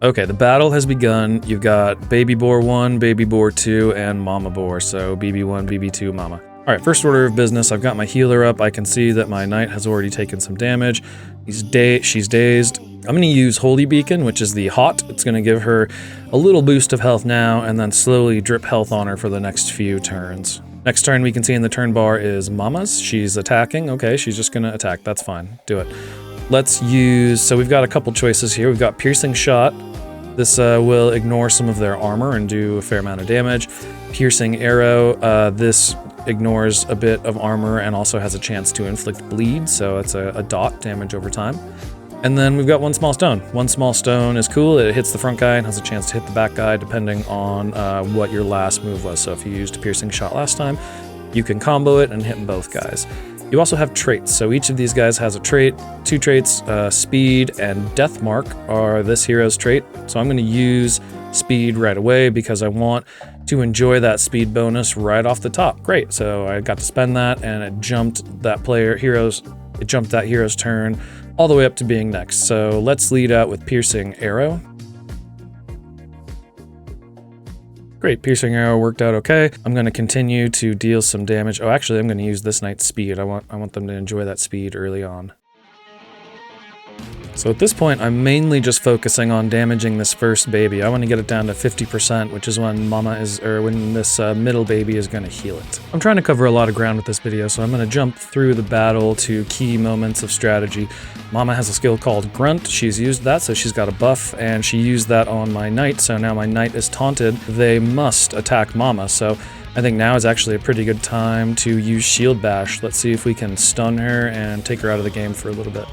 Okay, the battle has begun. You've got Baby Boar 1, Baby Boar 2, and Mama Boar. So BB1, BB2, Mama. All right, first order of business. I've got my healer up. I can see that my knight has already taken some damage. She's dazed. I'm going to use Holy Beacon, which is the hot. It's going to give her a little boost of health now, and then slowly drip health on her for the next few turns. Next turn we can see in the turn bar is Mama's. She's attacking. Okay, she's just going to attack. That's fine. Do it. Let's use... So we've got a couple choices here. We've got Piercing Shot. This will ignore some of their armor and do a fair amount of damage. Piercing Arrow. This ignores a bit of armor and also has a chance to inflict bleed, so it's a dot damage over time. And then we've got One Small Stone. One Small Stone is cool. It hits the front guy and has a chance to hit the back guy depending on what your last move was. So if you used a Piercing Shot last time, you can combo it and hit both guys. You also have traits. So each of these guys has a trait. Two traits, Speed and Death Mark are this hero's trait. So I'm going to use Speed right away because I want to enjoy that speed bonus right off the top. Great. So I got to spend that, and it jumped that hero's turn all the way up to being next. So let's lead out with Piercing Arrow. Great, Piercing Arrow worked out okay. I'm going to continue to deal some damage. Oh, actually, I'm going to use this knight's speed. I want them to enjoy that speed early on. So at this point, I'm mainly just focusing on damaging this first baby. I want to get it down to 50%, which is when when this middle baby is going to heal it. I'm trying to cover a lot of ground with this video, so I'm going to jump through the battle to key moments of strategy. Mama has a skill called Grunt. She's used that, so she's got a buff, and she used that on my knight, so now my knight is taunted. They must attack Mama, so I think now is actually a pretty good time to use Shield Bash. Let's see if we can stun her and take her out of the game for a little bit.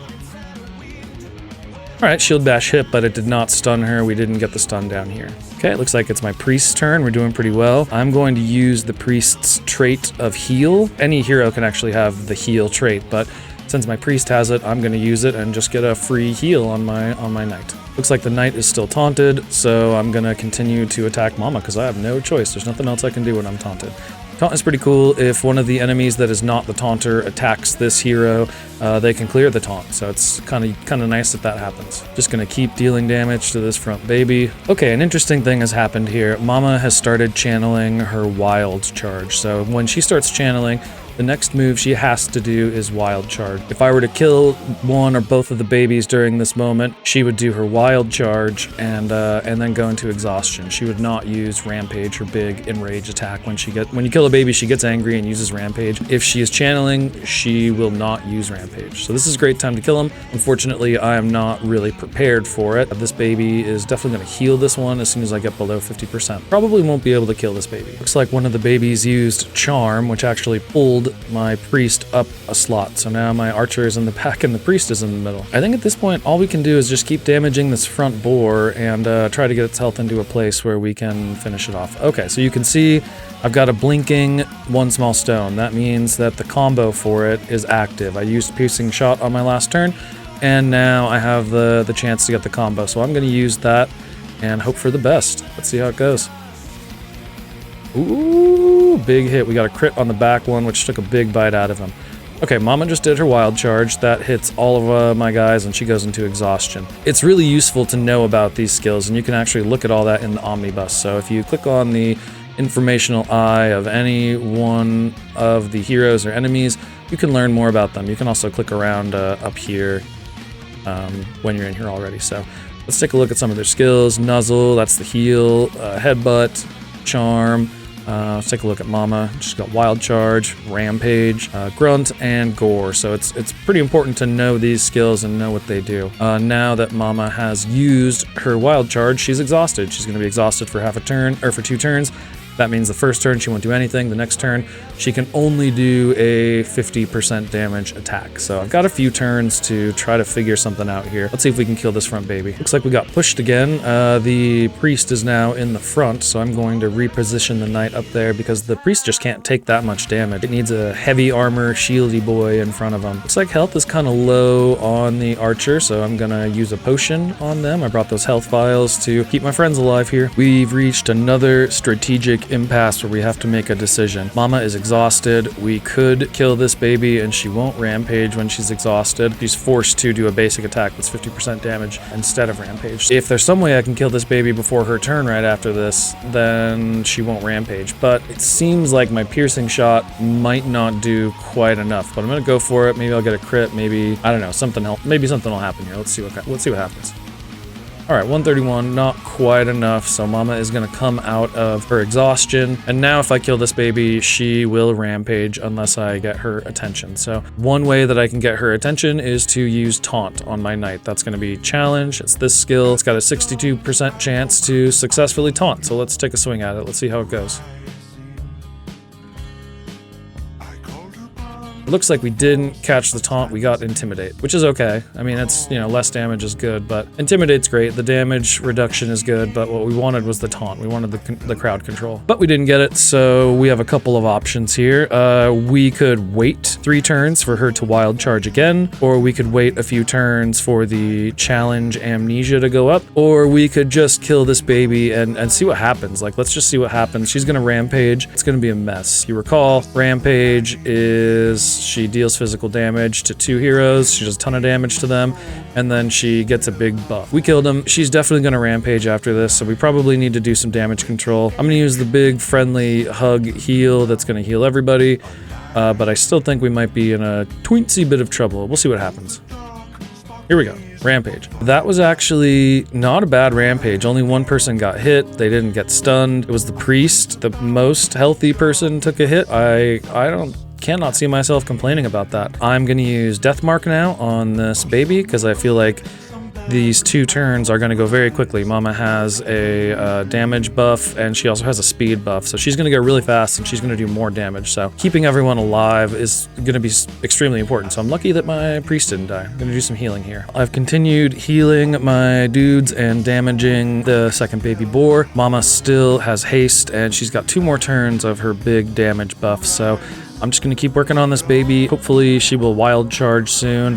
Alright, Shield Bash hit, but it did not stun her. We didn't get the stun down here. Okay, it looks like it's my Priest's turn. We're doing pretty well. I'm going to use the Priest's trait of Heal. Any hero can actually have the Heal trait, but since my Priest has it, I'm going to use it and just get a free heal on my knight. Looks like the knight is still taunted, so I'm going to continue to attack Mama because I have no choice. There's nothing else I can do when I'm taunted. Taunt is pretty cool. If one of the enemies that is not the taunter attacks this hero, they can clear the taunt. So it's kind of nice that happens. Just gonna keep dealing damage to this front baby. Okay, an interesting thing has happened here. Mama has started channeling her wild charge. So when she starts channeling, the next move she has to do is Wild Charge. If I were to kill one or both of the babies during this moment, she would do her Wild Charge and then go into Exhaustion. She would not use Rampage, her big Enrage attack. When you kill a baby, she gets angry and uses Rampage. If she is channeling, she will not use Rampage. So this is a great time to kill him. Unfortunately, I am not really prepared for it. This baby is definitely going to heal this one as soon as I get below 50%. Probably won't be able to kill this baby. Looks like one of the babies used Charm, which actually pulled my Priest up a slot. So now my archer is in the back and the Priest is in the middle. I think at this point, all we can do is just keep damaging this front boar and try to get its health into a place where we can finish it off. Okay, so you can see I've got a blinking One Small Stone. That means that the combo for it is active. I used Piercing Shot on my last turn, and now I have the chance to get the combo. So I'm going to use that and hope for the best. Let's see how it goes. Ooh, big hit. We got a crit on the back one, which took a big bite out of him. Okay, Mama just did her Wild Charge. That hits all of my guys, and she goes into Exhaustion. It's really useful to know about these skills, and you can actually look at all that in the Omnibus. So if you click on the informational eye of any one of the heroes or enemies, you can learn more about them. You can also click around up here when you're in here already. So let's take a look at some of their skills. Nuzzle, that's the heal. Headbutt, Charm. Let's take a look at Mama. She's got Wild Charge, Rampage, Grunt, and Gore. So it's pretty important to know these skills and know what they do. Now that Mama has used her Wild Charge, she's exhausted. She's going to be exhausted for half a turn, or for 2 turns. That means the first turn she won't do anything. The next turn she can only do a 50% damage attack. So I've got a few turns to try to figure something out here. Let's see if we can kill this front baby. Looks like we got pushed again. The Priest is now in the front, so I'm going to reposition the knight up there because the Priest just can't take that much damage. It needs a heavy armor, shieldy boy in front of him. Looks like health is kind of low on the archer, so I'm gonna use a potion on them. I brought those health vials to keep my friends alive here. We've reached another strategic big impasse where we have to make a decision. Mama is exhausted. We could kill this baby and she won't rampage when she's exhausted. She's forced to do a basic attack that's 50% damage instead of rampage. If there's some way I can kill this baby before her turn right after this, then she won't rampage. But it seems like my piercing shot might not do quite enough, but I'm gonna go for it. Maybe I'll get a crit. Maybe, I don't know, maybe something will happen here. Let's see what happens. All right, 131, not quite enough, so Mama is gonna come out of her exhaustion, and now if I kill this baby, she will rampage unless I get her attention. So one way that I can get her attention is to use Taunt on my knight. That's gonna be Challenge. It's this skill. It's got a 62% chance to successfully taunt, so let's take a swing at it. Let's see how it goes. It looks like we didn't catch the taunt, we got Intimidate, which is okay. I mean, it's, you know, less damage is good, but Intimidate's great. The damage reduction is good, but what we wanted was the taunt. We wanted the crowd control. But we didn't get it, so we have a couple of options here. We could wait 3 turns for her to wild charge again, or we could wait a few turns for the challenge amnesia to go up, or we could just kill this baby and see what happens. Like, let's just see what happens. She's gonna rampage. It's gonna be a mess. You recall, rampage is she deals physical damage to 2 heroes, she does a ton of damage to them, and then she gets a big buff. We killed him. She's definitely going to rampage after this, so we probably need to do some damage control. I'm going to use the big friendly hug heal that's going to heal everybody, but I still think we might be in a tweensy bit of trouble. We'll see what happens. Here we go. Rampage. That was actually not a bad rampage. Only one person got hit. They didn't get stunned. It was the priest. The most healthy person took a hit. I cannot see myself complaining about that. I'm gonna use Death Mark now on this baby because I feel like these 2 turns are gonna go very quickly. Mama has a damage buff and she also has a speed buff, so she's gonna go really fast and she's gonna do more damage. So keeping everyone alive is gonna be extremely important. So I'm lucky that my priest didn't die. I'm gonna do some healing here. I've continued healing my dudes and damaging the second baby boar. Mama still has haste and she's got 2 more turns of her big damage buff. So I'm just gonna keep working on this baby. Hopefully she will wild charge soon,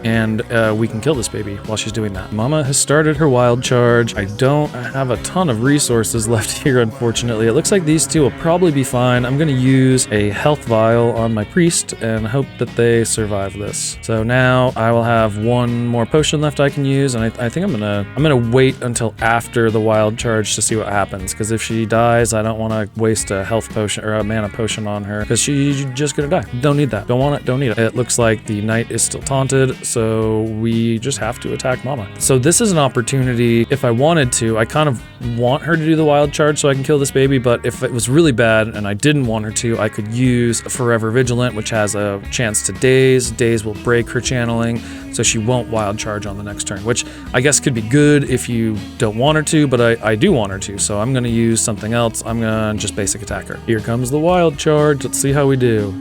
and we can kill this baby while she's doing that. Mama has started her wild charge. I don't have a ton of resources left here, unfortunately. It looks like these 2 will probably be fine. I'm gonna use a health vial on my priest and hope that they survive this. So now I will have 1 more potion left I can use, and I think I'm gonna wait until after the wild charge to see what happens, because if she dies, I don't want to waste a health potion or a mana potion on her, because she's just gonna die. Don't need that. Don't want it. Don't need it. It looks like the knight is still taunted, so we just have to attack Mama. So this is an opportunity. If I wanted to, I kind of want her to do the wild charge so I can kill this baby, but if it was really bad and I didn't want her to, I could use Forever Vigilant, which has a chance to daze. Daze will break her channeling, so she won't wild charge on the next turn, which I guess could be good if you don't want her to, but I do want her to, so I'm gonna use something else. I'm gonna just basic attack her. Here comes the wild charge. Let's see how we do.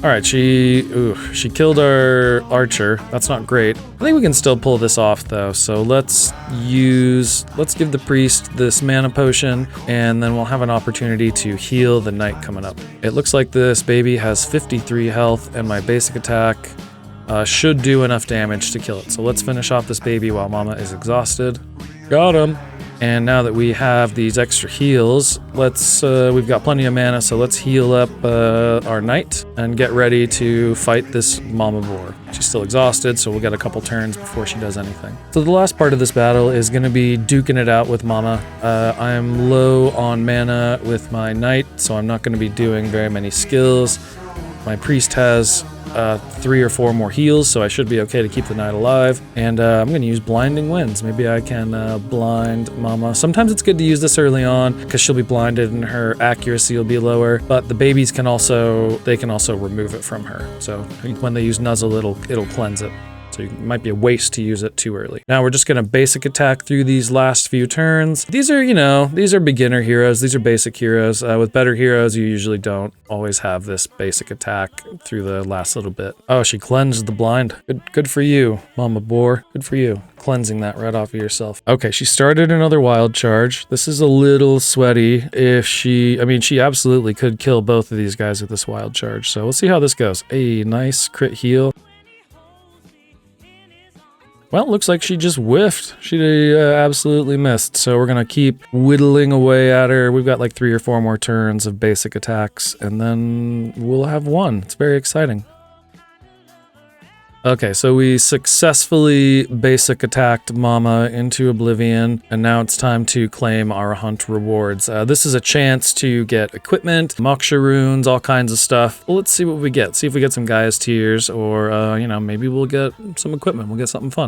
All right, she killed our archer. That's not great. I think we can still pull this off though. So let's give the priest this mana potion, and then we'll have an opportunity to heal the knight coming up. It looks like this baby has 53 health, and my basic attack should do enough damage to kill it. So let's finish off this baby while Mama is exhausted. Got him. And now that we have these extra heals, we've got plenty of mana, so let's heal up our knight and get ready to fight this Mama Boar. She's still exhausted, so we'll get a couple turns before she does anything. So the last part of this battle is going to be duking it out with Mama. I'm low on mana with my knight, so I'm not going to be doing very many skills. My priest has 3 or 4 more heals, so I should be okay to keep the knight alive. And I'm going to use Blinding Winds. Maybe I can blind Mama. Sometimes it's good to use this early on because she'll be blinded and her accuracy will be lower. But the babies can also remove it from her. So when they use Nuzzle, it'll cleanse it. So it might be a waste to use it too early. Now we're just going to basic attack through these last few turns. These are beginner heroes. These are basic heroes. With better heroes, you usually don't always have this basic attack through the last little bit. Oh, she cleansed the blind. Good for you, Mama Boar. Good for you. Cleansing that right off of yourself. Okay, she started another wild charge. This is a little sweaty. She absolutely could kill both of these guys with this wild charge. So we'll see how this goes. A nice crit heal. Well, looks like she just whiffed. She absolutely missed. So we're going to keep whittling away at her. We've got like 3 or 4 more turns of basic attacks, and then we'll have won. It's very exciting. Okay, so we successfully basic attacked Mama into oblivion, and now it's time to claim our hunt rewards. This is a chance to get equipment, moksha runes, all kinds of stuff. Well, let's see what we get. See if we get some Gaia's Tears, or, you know, maybe we'll get some equipment. We'll get something fun.